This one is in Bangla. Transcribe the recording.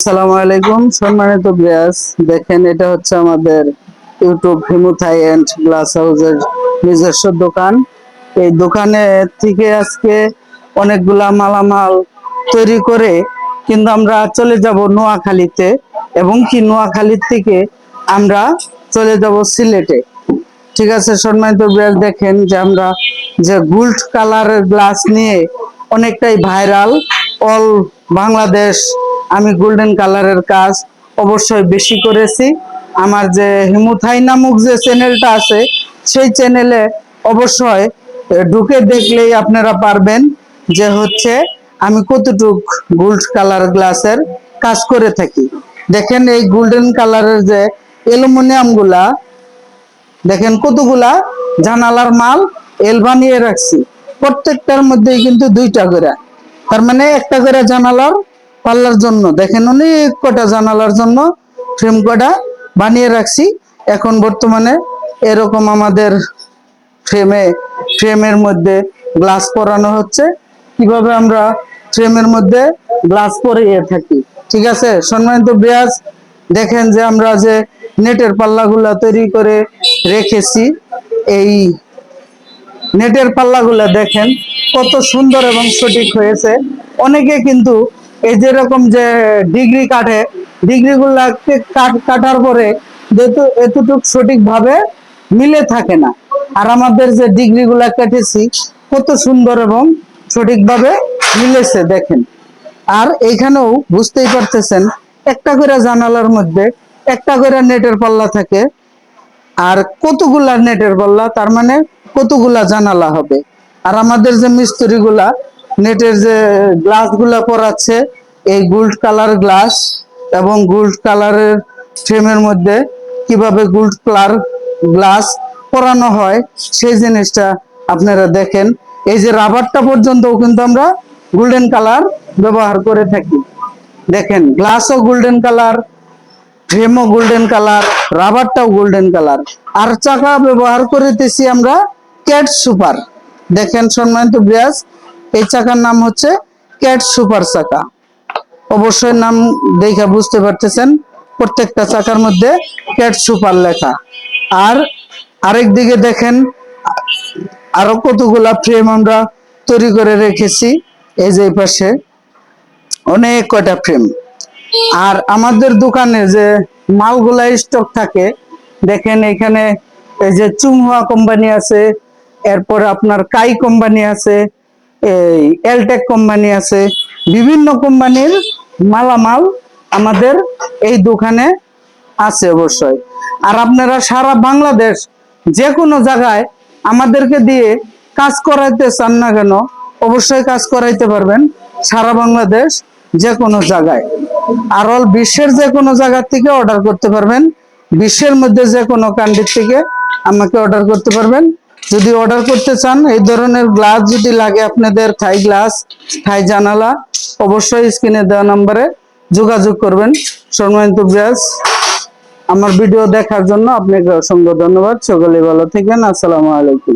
আসসালামু আলাইকুম সম্মানিত ভিউয়ার্স, দেখেন এটা হচ্ছে আমাদের ইউটিউব হিমুথাই এন্ড গ্লাস হাউসের নিজস্ব দোকান। এই দোকানে থেকে আজকে অনেকগুলা মালামাল তৈরি করে কিন্তু আমরা চলে যাব নোয়াখালীতে, এবং কি নোয়াখালীর থেকে আমরা চলে যাব সিলেটে। ঠিক আছে সম্মানিত ভিউয়ার্স, দেখেন যে আমরা যে গোল্ড কালারের গ্লাস নিয়ে অনেকটাই ভাইরাল অল বাংলাদেশ। আমি গোল্ডেন কালারের কাজ অবশ্যই বেশি করেছি। আমার যে হিমুথাই নামক যে চ্যানেলটা আছে সেই চ্যানেলে অবশ্যই ঢুকে দেখলেই আপনারা পারবেন যে হচ্ছে আমি কতটুক গোল্ড কালার গ্লাসের কাজ করে থাকি। দেখেন এই গোল্ডেন কালারের যে অ্যালুমিনিয়াম গুলা, দেখেন কতগুলা জানালার মাল এল বানিয়ে রাখছি। প্রত্যেকটার মধ্যেই কিন্তু দুইটা করে, তার মানে একটা করে জানালার পাল্লার জন্য দেখেন অনেক কটা জানালার জন্য ফ্রেম কটা বানিয়ে রাখছি। এখন বর্তমানে এরকম আমাদের ফ্রেমের মধ্যে গ্লাস পরানো হচ্ছে। কিভাবে আমরা ফ্রেমের মধ্যে গ্লাস পরিয়ে থাকি। ঠিক আছে সম্মানিত ভিউয়ার্স, দেখেন যে আমরা যে নেটের পাল্লাগুলা তৈরি করে রেখেছি, এই নেটের পাল্লাগুলা দেখেন কত সুন্দর এবং সঠিক হয়েছে। অনেকে কিন্তু এই যেরকম যে ডিগ্রি কাটে, ডিগ্রিগুলা কাটার পরে যেহেতু এতটুক সঠিকভাবে মিলে থাকে না, আর আমাদের যে ডিগ্রিগুলা কেটেছি কত সুন্দর এবং সঠিকভাবে মিলেছে দেখেন। আর এইখানেও বুঝতেই পারতেছেন একটা করে জানালার মধ্যে একটা করে নেটের পাল্লা থাকে। আর কতগুলা নেটের পাল্লা, তার মানে কতগুলা জানালা হবে। আর আমাদের যে মিস্ত্রি গুলা নেটের যে গ্লাস গুলা পরাচ্ছে, এই গোল্ড কালার গ্লাস এবং গোল্ড কালারের ফ্রেমের মধ্যে কিভাবে গোল্ড কালার গ্লাস পরানো হয় সেই জিনিসটা আপনারা দেখেন। এই যে রাবারটা পর্যন্তও কিন্তু আমরা গোল্ডেন কালার ব্যবহার করে থাকি। দেখেন গ্লাসও গোল্ডেন কালার, ফ্রেমও গোল্ডেন কালার, রাবারটাও গোল্ডেন কালার। আর চাকা ব্যবহার করিতেছি আমরা ক্যাট সুপার। দেখেন সম্মানিত ভিউয়ার্স, এই চাকার নাম হচ্ছে ক্যাট সুপার চাকা। অবশ্যই নাম দেখে বুঝতে পারতেছেন প্রত্যেকটা চাকার মধ্যে ক্যাট সুপার লেখা। আর আরেক দিকে দেখেন আরো কতগুলা ফ্রেম আমরা তৈরি করে রেখেছি। এই যে পাশে অনেক কয়টা ফ্রেম। আর আমাদের দোকানে যে মালগুলা স্টক থাকে, দেখেন এখানে এই যে চুংহুয়া কোম্পানি আছে, এরপর আপনার কাই কোম্পানি আছে, এই এলটেক কোম্পানি আছে, বিভিন্ন কোম্পানির মালামাল আমাদের এই দোকানে আছে অবশ্যই। আর আপনারা সারা বাংলাদেশ যে কোনো জায়গায় আমাদেরকে দিয়ে কাজ করাইতে চান না কেন, অবশ্যই কাজ করাইতে পারবেন সারা বাংলাদেশ যে কোনো জায়গায়। আর অল বিশ্বের যে কোনো জায়গা থেকে অর্ডার করতে পারবেন। বিশ্বের মধ্যে যে কোনো কান্ট্রি থেকে আমাকে অর্ডার করতে পারবেন। যদি অর্ডার করতে চান এই ধরনের গ্লাস যদি লাগে আপনাদের, থাই গ্লাস, থাই জানালা, অবশ্যই স্ক্রিনে দেওয়া নম্বরে যোগাযোগ করবেন। সম্মানিত ভিউয়ার্স, আমার ভিডিও দেখার জন্য আপনাকে অসংখ্য ধন্যবাদ। সকলে ভালো থাকেন। আসসালামু আলাইকুম।